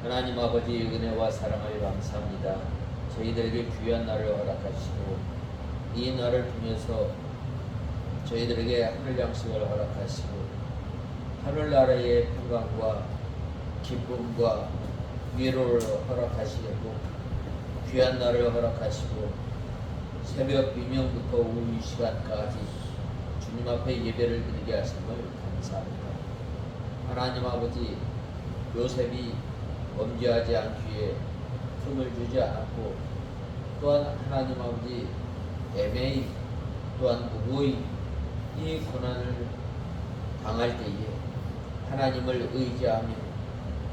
하나님 아버지 은혜와 사랑을 감사합니다. 저희들에게 귀한 날을 허락하시고 이 날을 통해서 저희들에게 하늘 양식을 허락하시고 하늘나라의 평강과 기쁨과 위로를 허락하시고 귀한 날을 허락하시고 새벽 비명부터 오후 이 시간까지 주님 앞에 예배를 드리게 하심을 감사합니다. 하나님 아버지, 요셉이 범죄하지 않기에 틈을 주지 않았고, 또한 하나님 아버지 애매히 또한 무고히 이 고난을 당할 때에 하나님을 의지하며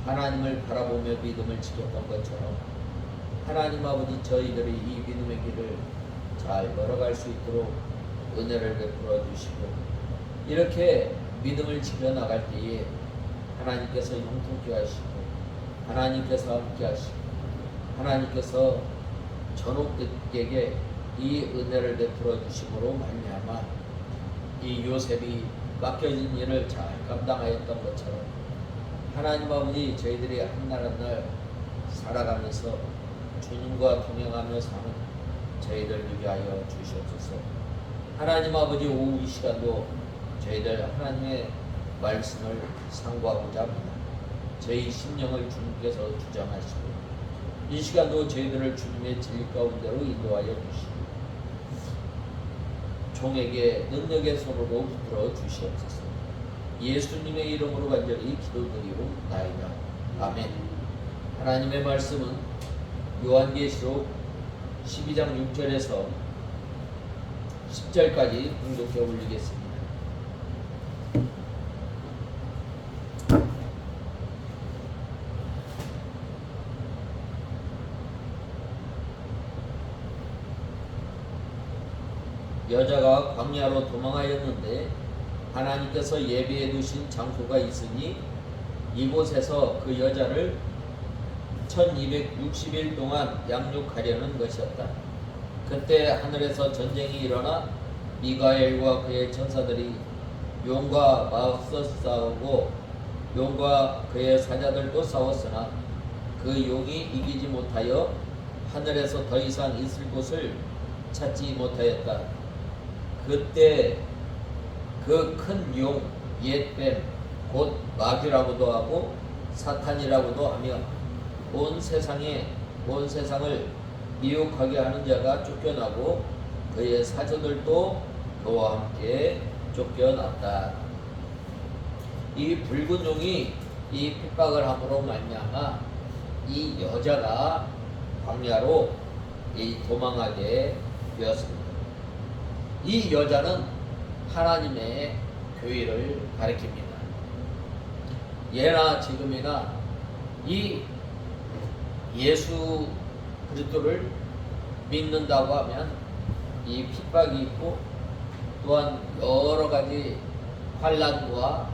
하나님을 바라보며 믿음을 지켰던 것처럼 하나님 아버지 저희들이 이 믿음의 길을 잘 걸어갈 수 있도록 은혜를 베풀어 주시고, 이렇게 믿음을 지켜나갈 때에 하나님께서 형통케 하시고 하나님께서 함께 하시고 하나님께서 전옥들에게 이 은혜를 베풀어 주심으로 말미암아 이 요셉이 맡겨진 일을 잘 감당하였던 것처럼 하나님 아버지 저희들이 한 날 한 날 살아가면서 주님과 동행하며 사는 저희들 위하여 주시옵소서. 하나님 아버지 오후 이 시간도 저희들 하나님의 말씀을 상고하고자 합니다. 저희 심령을 주님께서 주장하시고 이 시간도 저희들을 주님의 진리 가운데로 인도하여 주시고 종에게 능력의 손으로 붙들어 주시옵소서. 예수님의 이름으로 간절히 기도드리옵나이다. 아멘. 하나님의 말씀은 요한계시록 12장 6절에서 10절까지 공독해 올리겠습니다. 여자가 광야로 도망하였는데 하나님께서 예비해 두신 장소가 있으니 이곳에서 그 여자를 1260일 동안 양육하려는 것이었다. 그때 하늘에서 전쟁이 일어나 미가엘과 그의 천사들이 용과 맞서 싸우고 용과 그의 사자들도 싸웠으나 그 용이 이기지 못하여 하늘에서 더 이상 있을 곳을 찾지 못하였다. 그때 그 큰 용 옛뱀 곧 마귀라고도 하고 사탄이라고도 하며 온 세상을 미혹하게 하는 자가 쫓겨나고 그의 사자들도 그와 함께 쫓겨났다. 이 붉은 용이 이 핍박을 함으로 말미암아 이 여자가 광야로 도망하게 되었습니다. 이 여자는 하나님의 교회를 가리킵니다. 예나 지금이나 이 예수 그리스도를 믿는다고 하면 이 핍박이 있고 또한 여러 가지 환난과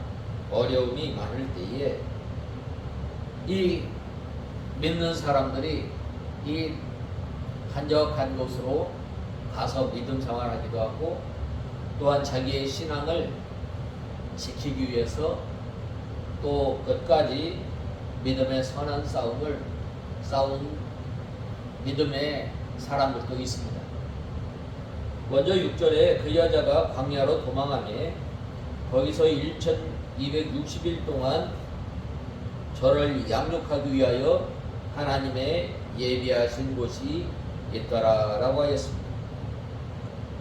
어려움이 많을 때에 이 믿는 사람들이 이 한적한 곳으로 가서 믿음 생활하기도 하고 또한 자기의 신앙을 지키기 위해서 또 끝까지 믿음의 선한 싸움을 싸운 믿음의 사람들도 있습니다. 먼저 6절에 그 여자가 광야로 도망하며 거기서 1260일 동안 저를 양육하기 위하여 하나님의 예비하신 곳이 있더라 라고 하였습니다.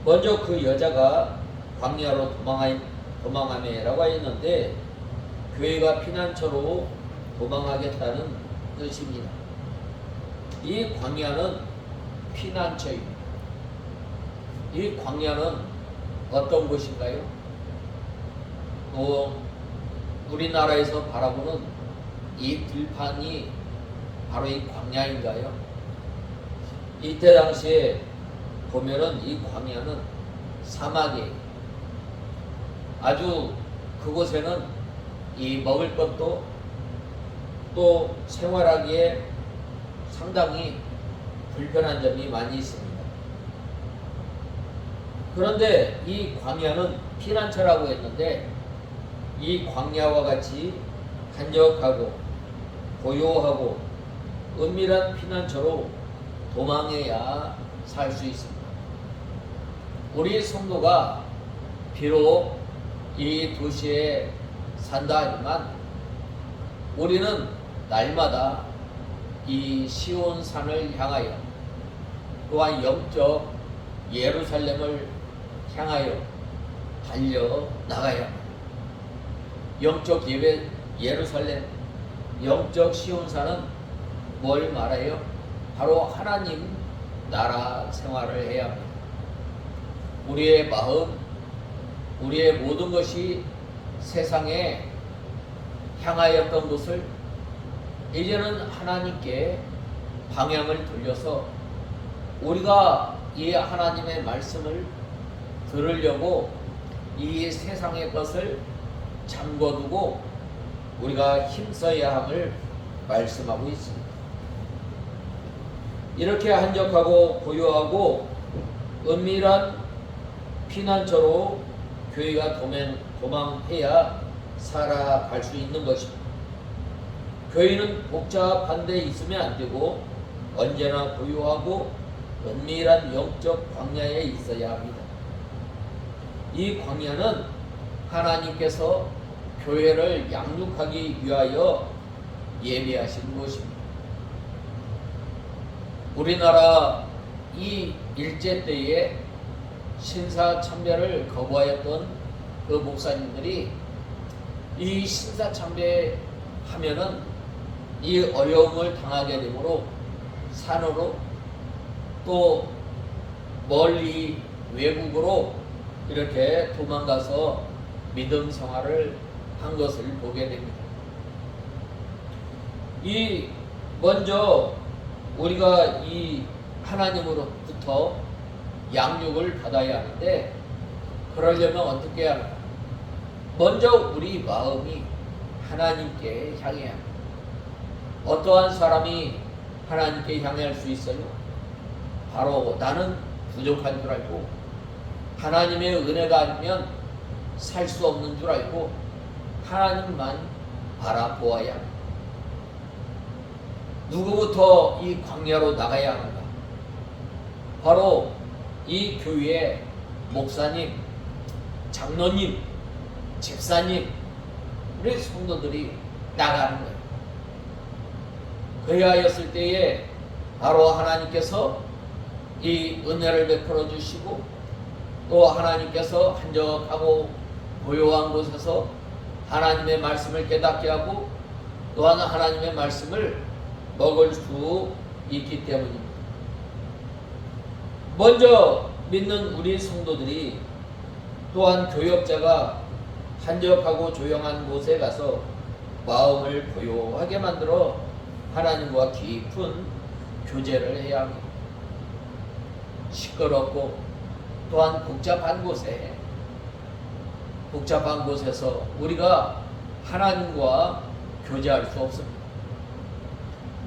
먼저 그 여자가 광야로 도망하며 라고 하였는데 교회가 피난처로 도망하겠다는 뜻입니다. 이 광야는 피난처입니다. 이 광야는 어떤 곳인가요? 우리나라에서 바라보는 이 들판이 바로 이 광야인가요? 이때 당시에 보면은 이 광야는 사막이에요. 아주 그곳에는 이 먹을 것도 또 생활하기에 상당히 불편한 점이 많이 있습니다. 그런데 이 광야는 피난처라고 했는데 이 광야와 같이 한적하고 고요하고 은밀한 피난처로 도망해야 살 수 있습니다. 우리 성도가 비록 이 도시에 산다 하지만 우리는 날마다 이 시온산을 향하여 또한 영적 예루살렘을 향하여 달려 나가야 합니다. 영적 예루살렘, 영적 시온산은 뭘 말해요? 바로 하나님 나라 생활을 해야 합니다. 우리의 마음, 우리의 모든 것이 세상에 향하였던 것을 이제는 하나님께 방향을 돌려서 우리가 이 하나님의 말씀을 들으려고 이 세상의 것을 잠궈두고 우리가 힘써야 함을 말씀하고 있습니다. 이렇게 한적하고 고요하고 은밀한 피난처로 교회가 도망해야 살아갈 수 있는 것입니다. 교회는 복잡한 데 있으면 안 되고 언제나 고요하고 은밀한 영적 광야에 있어야 합니다. 이 광야는 하나님께서 교회를 양육하기 위하여 예비하신 곳입니다. 우리나라 이 일제 때에 신사참배를 거부하였던 그 목사님들이 이 신사참배 하면은 이 어려움을 당하게 되므로 산으로 또 멀리 외국으로 이렇게 도망가서 믿음 생활을 한 것을 보게 됩니다. 이 먼저 우리가 이 하나님으로부터 양육을 받아야 하는데 그러려면 어떻게 해야 하나? 먼저 우리 마음이 하나님께 향해야 합니다. 어떠한 사람이 하나님께 향할 수 있어요? 바로 나는 부족한 줄 알고 하나님의 은혜가 아니면 살 수 없는 줄 알고 하나님만 바라보아야 합니다. 누구부터 이 광야로 나가야 하는가? 바로 이 교회의 목사님, 장로님, 집사님, 우리 성도들이 나가는 거예요. 그리하였을 때에 바로 하나님께서 이 은혜를 베풀어 주시고 또 하나님께서 한적하고 고요한 곳에서 하나님의 말씀을 깨닫게 하고 또한 하나님의 말씀을 먹을 수 있기 때문입니다. 먼저 믿는 우리 성도들이 또한 교역자가 한적하고 조용한 곳에 가서 마음을 고요하게 만들어 하나님과 깊은 교제를 해야 합니다. 시끄럽고 또한 복잡한 곳에서 우리가 하나님과 교제할 수 없습니다.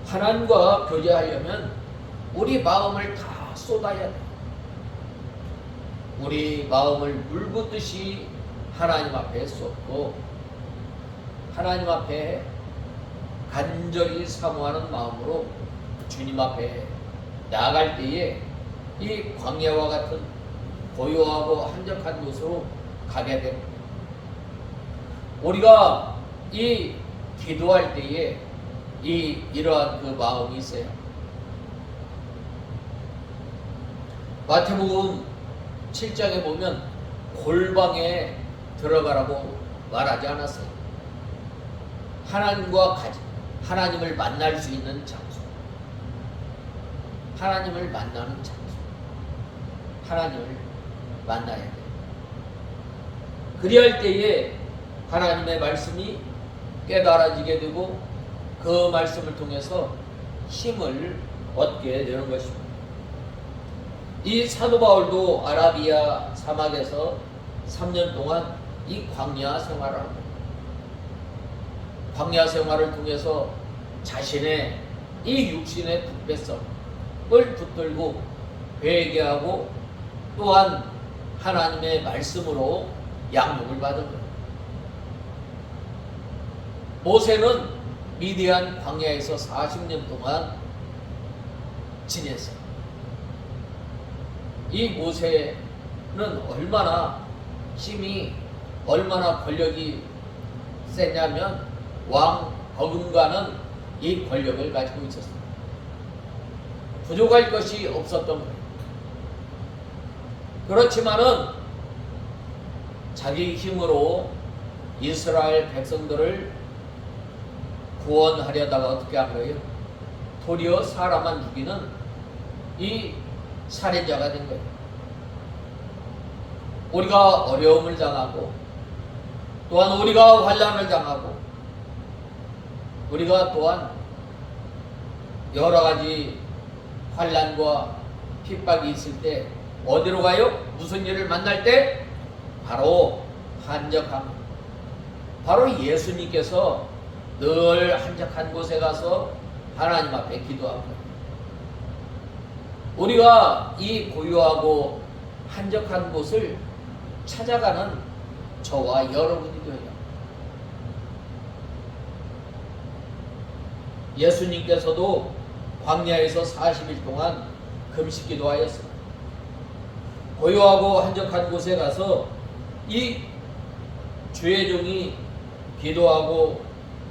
하나님과 교제하려면 우리 마음을 다 쏟아야 돼요. 우리 마음을 물 붓듯이 하나님 앞에 쏟고 하나님 앞에 간절히 사모하는 마음으로 주님 앞에 나아갈 때에 이 광야와 같은 고요하고 한적한 곳으로 가게 됩니다. 우리가 이 기도할 때에 이러한 그 마음이 있어요. 마태복음 7장에 보면 골방에 들어가라고 말하지 않았어요. 하나님을 만날 수 있는 장소, 하나님을 만나는 장소, 하나님을 만나야 돼요. 그리할 때에 하나님의 말씀이 깨달아지게 되고 그 말씀을 통해서 힘을 얻게 되는 것입니다. 이 사도 바울도 아라비아 사막에서 3년 동안 이 광야 생활을 합니다. 광야 생활을 통해서 자신의 이 육신의 부패성을 붙들고 회개하고 또한 하나님의 말씀으로 양육을 받은 거예요. 모세는 미디안 광야에서 40년 동안 지냈어요. 이 모세는 얼마나 힘이, 얼마나 권력이 세냐면 왕 버금가는 이 권력을 가지고 있었어요. 부족할 것이 없었던 거예요. 그렇지만은 자기 힘으로 이스라엘 백성들을 구원하려다가 어떻게 한 거예요? 도리어 사람만 죽이는 이 살인자가 된 거예요. 우리가 어려움을 당하고 또한 우리가 환난을 당하고 우리가 또한 여러 가지 환난과 핍박이 있을 때 어디로 가요? 무슨 일을 만날 때? 바로 한적함. 바로 예수님께서 늘 한적한 곳에 가서 하나님 앞에 기도한 거예요. 우리가 이 고요하고 한적한 곳을 찾아가는 저와 여러분이 되어요. 예수님께서도 광야에서 40일 동안 금식 기도하였습니다. 고요하고 한적한 곳에 가서 이 주의 종이 기도하고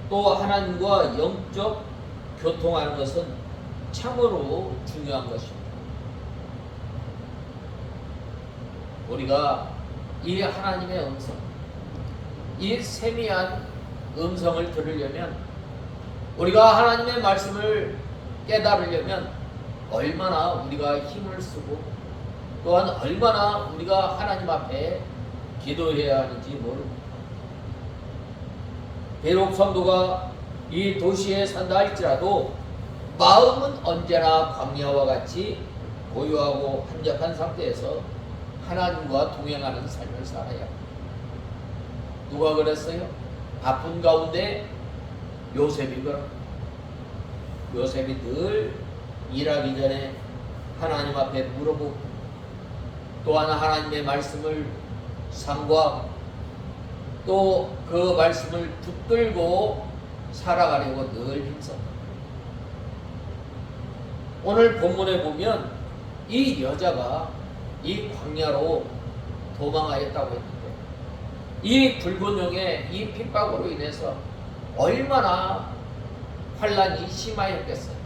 또 하나님과 영적 교통하는 것은 참으로 중요한 것입니다. 우리가 이 하나님의 음성, 이 세미한 음성을 들으려면, 우리가 하나님의 말씀을 깨달으려면 얼마나 우리가 힘을 쓰고 또한 얼마나 우리가 하나님 앞에 기도해야 하는지 모릅니다. 비록 성도가 이 도시에 산다 할지라도 마음은 언제나 광야와 같이 고요하고 한적한 상태에서 하나님과 동행하는 삶을 살아야 합니다. 누가 그랬어요? 바쁜 가운데 요셉이 그럽니다. 요셉이 늘 일하기 전에 하나님 앞에 물어보고 또한 하나님의 말씀을 상고하고 또 그 말씀을 붙들고 살아가려고 늘 힘썼다. 오늘 본문에 보면 이 여자가 이 광야로 도망하였다고 했는데 이 붉은 용의 이 핍박으로 인해서 얼마나 환난이 심하였겠어요.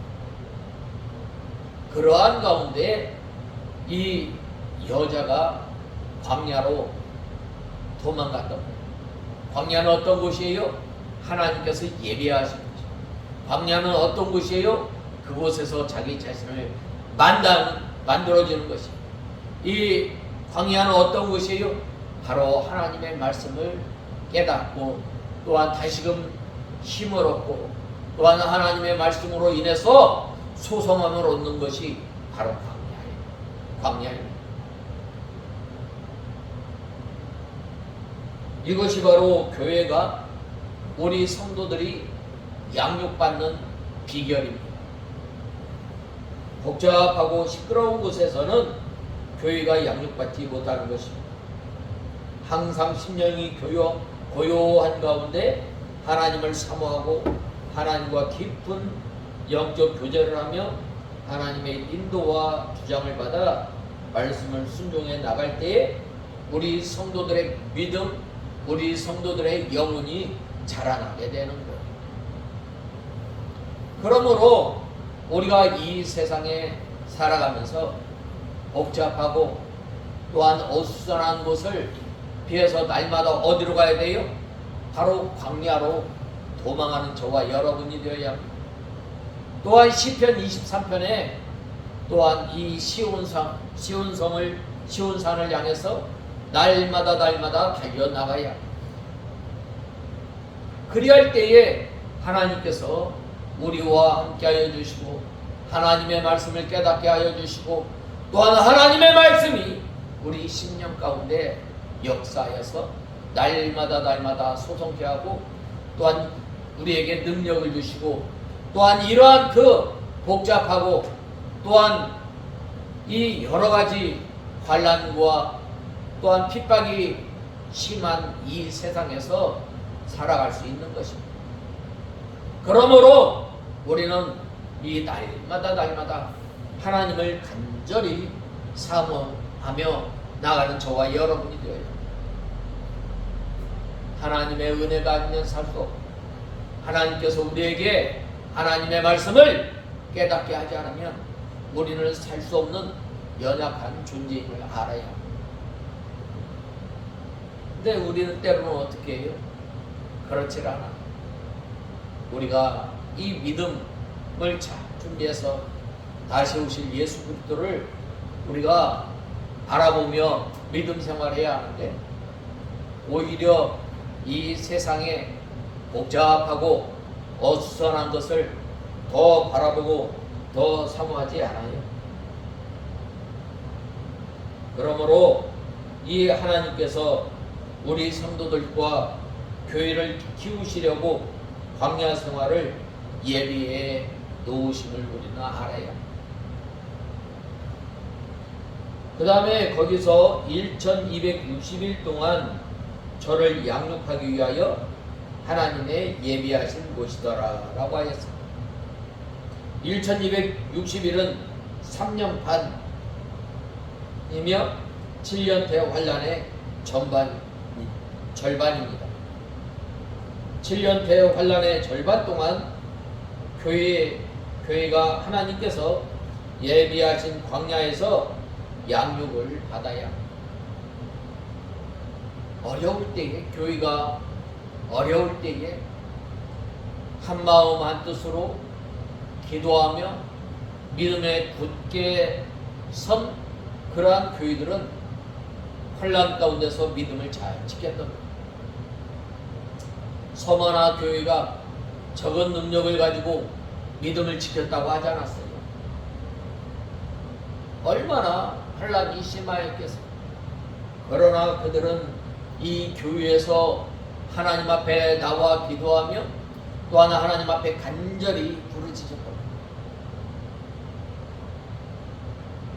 그러한 가운데 이 여자가 광야로 도망갔던 거예요. 광야는 어떤 곳이에요? 하나님께서 예비하신 곳이에요. 광야는 어떤 곳이에요? 그곳에서 자기 자신을 만들어주는 것이에요. 이 광야는 어떤 곳이에요? 바로 하나님의 말씀을 깨닫고 또한 다시금 힘을 얻고 또한 하나님의 말씀으로 인해서 소성함을 얻는 것이 바로 광야입니다. 이것이 바로 교회가 우리 성도들이 양육받는 비결입니다. 복잡하고 시끄러운 곳에서는 교회가 양육받지 못하는 것입니다. 항상 심령이 고요한 가운데 하나님을 사모하고 하나님과 깊은 영적 교제를 하며 하나님의 인도와 주장을 받아 말씀을 순종해 나갈 때에 우리 성도들의 믿음, 우리 성도들의 영혼이 자라나게 되는 거예요. 그러므로 우리가 이 세상에 살아가면서 복잡하고 또한 어수선한 곳을 피해서 날마다 어디로 가야 돼요? 바로 광야로 도망하는 저와 여러분이 되어야 합니다. 또한 시편 23편에 또한 이 시온산을 향해서 날마다 달려나가야 합니다. 그리할 때에 하나님께서 우리와 함께하여 주시고 하나님의 말씀을 깨닫게 하여 주시고 또한 하나님의 말씀이 우리 심령 가운데 역사하여서 날마다 소성케 하고 또한 우리에게 능력을 주시고 또한 이러한 그 복잡하고 또한 이 여러가지 환난과 또한 핍박이 심한 이 세상에서 살아갈 수 있는 것입니다. 그러므로 우리는 이 날마다 하나님을 간절히 사모하며 나가는 저와 여러분이 되어야 합니다. 하나님의 은혜가 아니면 살 수 없고, 하나님께서 우리에게 하나님의 말씀을 깨닫게 하지 않으면 우리는 살 수 없는 연약한 존재임을 알아야 합니다. 근데 우리는 때로는 어떻게 해요? 그렇지 않아. 우리가 이 믿음을 잘 준비해서 다시 오실 예수 그리스도를 우리가 바라보며 믿음 생활해야 하는데, 오히려 이 세상에 복잡하고 어수선한 것을 더 바라보고 더 사모하지 않아요. 그러므로 이 하나님께서 우리 성도들과 교회를 키우시려고 광야 생활을 예비해 놓으심을 우리는 알아야 합니다. 그 다음에 거기서 1260일 동안 저를 양육하기 위하여 하나님의 예비하신 곳이더라 라고 하였습니다. 1260일은 3년 반이며 7년 대환란의 절반입니다. 7년 대환란의 절반 동안 교회가 하나님께서 예비하신 광야에서 양육을 받아야 합니다. 어려울 때에, 교회가 어려울 때에 한마음 한뜻으로 기도하며 믿음에 굳게 선 그러한 교회들은 환난 가운데서 믿음을 잘 지켰던 겁니다. 서머나 교회가 적은 능력을 가지고 믿음을 지켰다고 하지 않았어요. 얼마나 환난이 심하였겠습니까? 그러나 그들은 이 교회에서 하나님 앞에 나와 기도하며 또 하나 하나님 앞에 간절히 부르짖었다.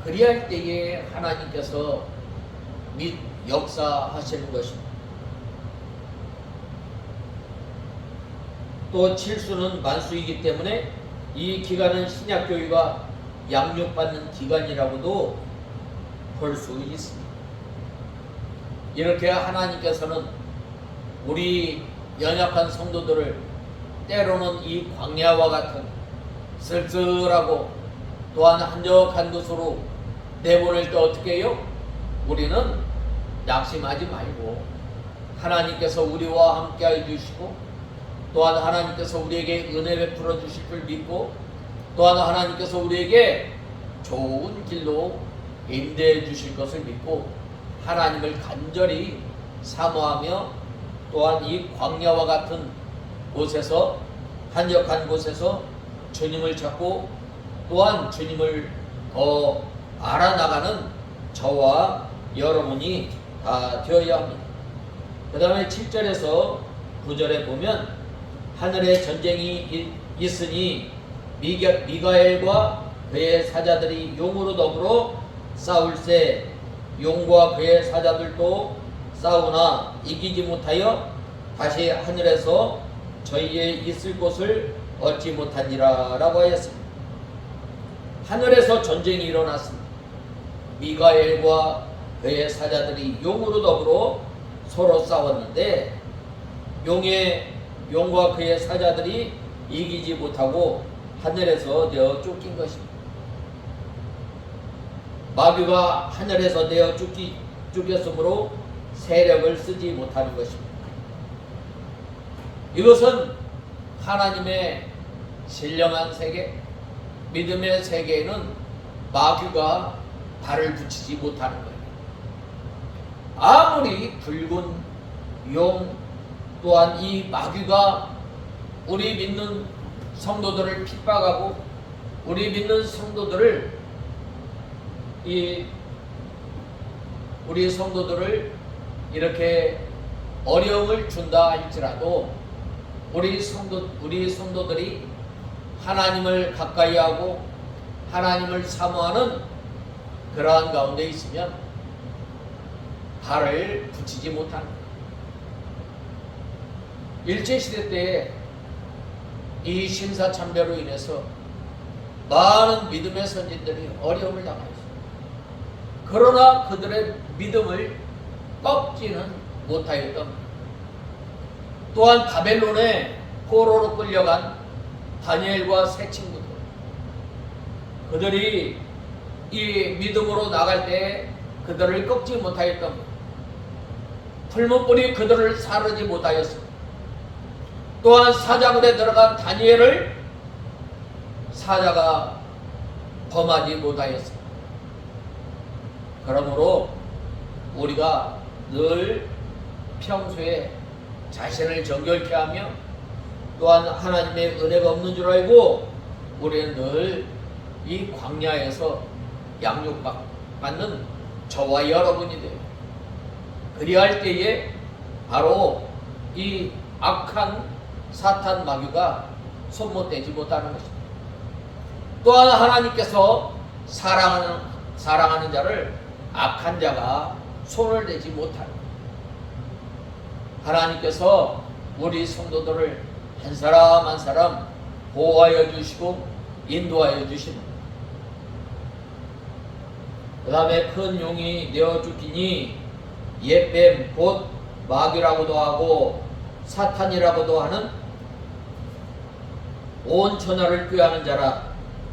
그리할 때에 하나님께서 역사하시는 것입니다. 또 칠수는 만수이기 때문에 이 기간은 신약교회가 양육받는 기간이라고도 볼 수 있습니다. 이렇게 하나님께서는 우리 연약한 성도들을 때로는 이 광야와 같은 쓸쓸하고 또한 한적한 곳으로 내보낼 때 어떻게 해요? 우리는 낙심하지 말고 하나님께서 우리와 함께 해주시고 또한 하나님께서 우리에게 은혜 베풀어 주실 줄 믿고 또한 하나님께서 우리에게 좋은 길로 인도해 주실 것을 믿고 하나님을 간절히 사모하며 또한 이 광야와 같은 곳에서 한적한 곳에서 주님을 찾고 또한 주님을 더 알아나가는 저와 여러분이 다 되어야 합니다. 그 다음에 7절에서 9절에 보면 하늘에 전쟁이 있으니 미가엘과 그의 사자들이 용으로 더불어 싸울세 용과 그의 사자들도 싸우나 이기지 못하여 다시 하늘에서 저희의 있을 곳을 얻지 못하니라 라고 하였습니다. 하늘에서 전쟁이 일어났습니다. 미가엘과 그의 사자들이 용으로 더불어 서로 싸웠는데 용과 그의 사자들이 이기지 못하고 하늘에서 내어 쫓긴 것입니다. 마귀가 하늘에서 내어 쫓겼으므로 세력을 쓰지 못하는 것입니다. 이것은 하나님의 신령한 세계, 믿음의 세계에는 마귀가 발을 붙이지 못하는 거예요. 아무리 붉은 용 또한 이 마귀가 우리 믿는 성도들을 핍박하고 우리 믿는 성도들을 우리 성도들을 이렇게 어려움을 준다 할지라도 우리 성도들이 하나님을 가까이 하고 하나님을 사모하는 그러한 가운데 있으면 발을 붙이지 못하는 일제시대 때 이 심사참배로 인해서 많은 믿음의 선진들이 어려움을 당하였어요. 그러나 그들의 믿음을 꺾지는 못하였던, 또한 바벨론에 포로로 끌려간 다니엘과 세 친구들, 그들이 이 믿음으로 나갈 때 그들을 꺾지 못하였던, 풀무불이 그들을 사르지 못하였습니다. 또한 사자굴에 들어간 다니엘을 사자가 범하지 못하였습니다. 그러므로 우리가 늘 평소에 자신을 정결케 하며 또한 하나님의 은혜가 없는 줄 알고 우리는 늘 이 광야에서 양육받는 저와 여러분이 돼요. 그리할 때에 바로 이 악한 사탄 마귀가 손못대지 못하는 것입니다. 또한 하나님께서 사랑하는 자를 악한 자가 손을 대지 못하는, 하나님께서 우리 성도들을 한 사람 한 사람 보호하여 주시고 인도하여 주십니다. 그 다음에 큰 용이 내어 죽이니 옛뱀 곧 마귀라고도 하고 사탄이라고도 하는 온 천하를 꾀하는 자라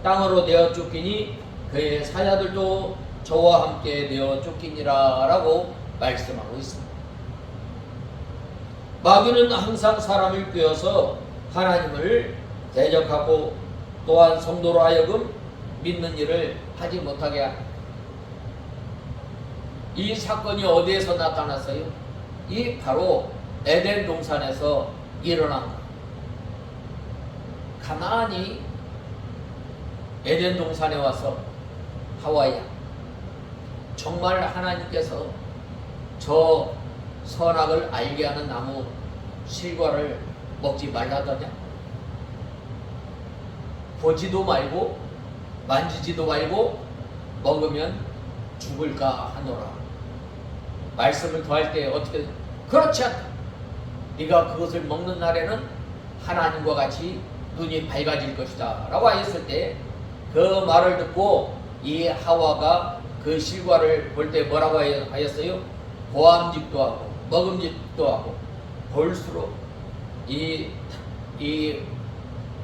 땅으로 내어 쫓기니 그의 사자들도 저와 함께 내어 쫓기니라 라고 말씀하고 있습니다. 마귀는 항상 사람을 꾀어서 하나님을 대적하고 또한 성도로 하여금 믿는 일을 하지 못하게 합니다. 이 사건이 어디에서 나타났어요? 이 바로 에덴 동산에서 일어난 것. 가만히 에덴 동산에 와서 하와야, 정말 하나님께서 저 선악을 알게 하는 나무 실과를 먹지 말라더냐? 보지도 말고 만지지도 말고 먹으면 죽을까 하노라. 말씀을 더할 때 어떻게, 그렇지 않다. 네가 그것을 먹는 날에는 하나님과 같이 눈이 밝아질 것이다 라고 하였을 때, 그 말을 듣고 이 하와가 그 실과를 볼 때 뭐라고 하였어요? 보암직도 하고 먹음직도 하고 볼수록 이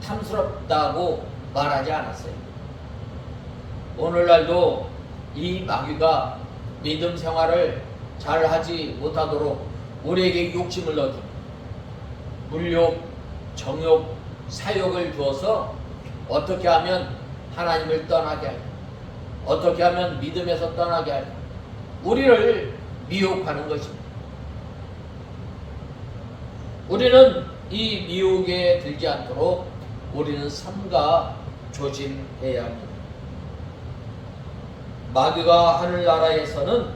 탐스럽다고 말하지 않았어요. 오늘날도 이 마귀가 믿음 생활을 잘 하지 못하도록 우리에게 욕심을 넣어줍니다. 물욕, 정욕, 사욕을 주어서 어떻게 하면 하나님을 떠나게 할까, 어떻게 하면 믿음에서 떠나게 할까, 우리를 미혹하는 것입니다. 우리는 이 미혹에 들지 않도록 우리는 삼가 조심해야 합니다. 마귀가 하늘나라에서는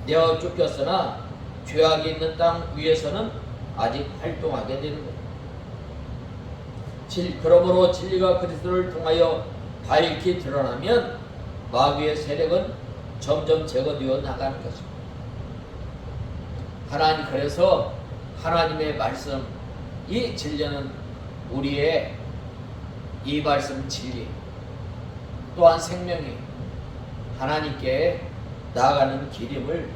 내어 쫓겼으나 죄악이 있는 땅 위에서는 아직 활동하게 되는 것. 그러므로 진리가 그리스도를 통하여 밝히 드러나면 마귀의 세력은 점점 제거되어 나가는 것입니다. 하나님, 그래서 하나님의 말씀, 이 진리는 우리의 이 말씀 진리 또한 생명이 하나님께 나아가는 길임을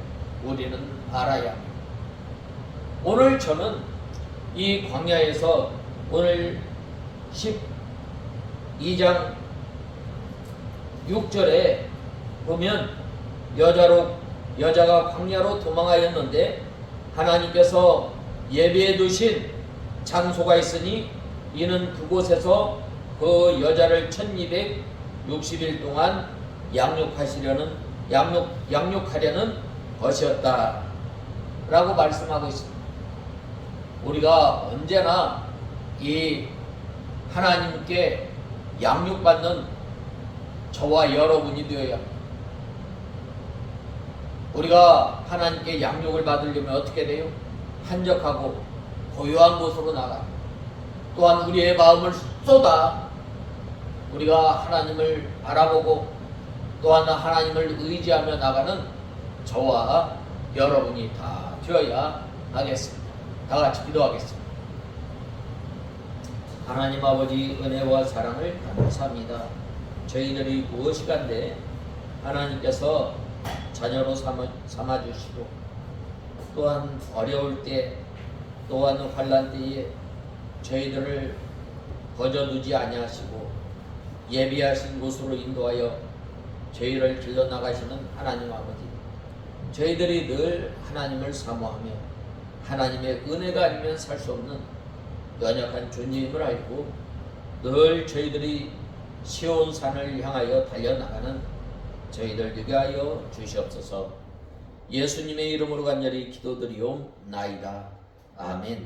우리는 알아야 합니다. 오늘 저는 이 광야에서 오늘 12장 6절에 보면 여자가 광야로 도망하였는데 하나님께서 예비해 두신 장소가 있으니 이는 그곳에서 그 여자를 1260일 동안 양육하려는 것이었다 라고 말씀하고 있습니다. 우리가 언제나 이 하나님께 양육받는 저와 여러분이 되어야 합니다. 우리가 하나님께 양육을 받으려면 어떻게 돼요? 한적하고 고요한 곳으로 나가, 또한 우리의 마음을 쏟아 우리가 하나님을 바라보고 또한 하나님을 의지하며 나가는 저와 여러분이 다 되어야 하겠습니다. 다 같이 기도하겠습니다. 하나님 아버지 은혜와 사랑을 감사합니다. 저희들이 무엇이간데 하나님께서 자녀로 삼아주시고 또한 어려울 때 또한 환난 때에 저희들을 거저두지 아니하시고 예비하신 곳으로 인도하여 저희를 길러 나가시는 하나님 아버지, 저희들이 늘 하나님을 사모하며 하나님의 은혜가 아니면 살 수 없는 연약한 존재임을 알고 늘 저희들이 시온 산을 향하여 달려나가는 저희들 되게 하여 주시옵소서. 예수님의 이름으로 간절히 기도드리옵나이다. 아멘.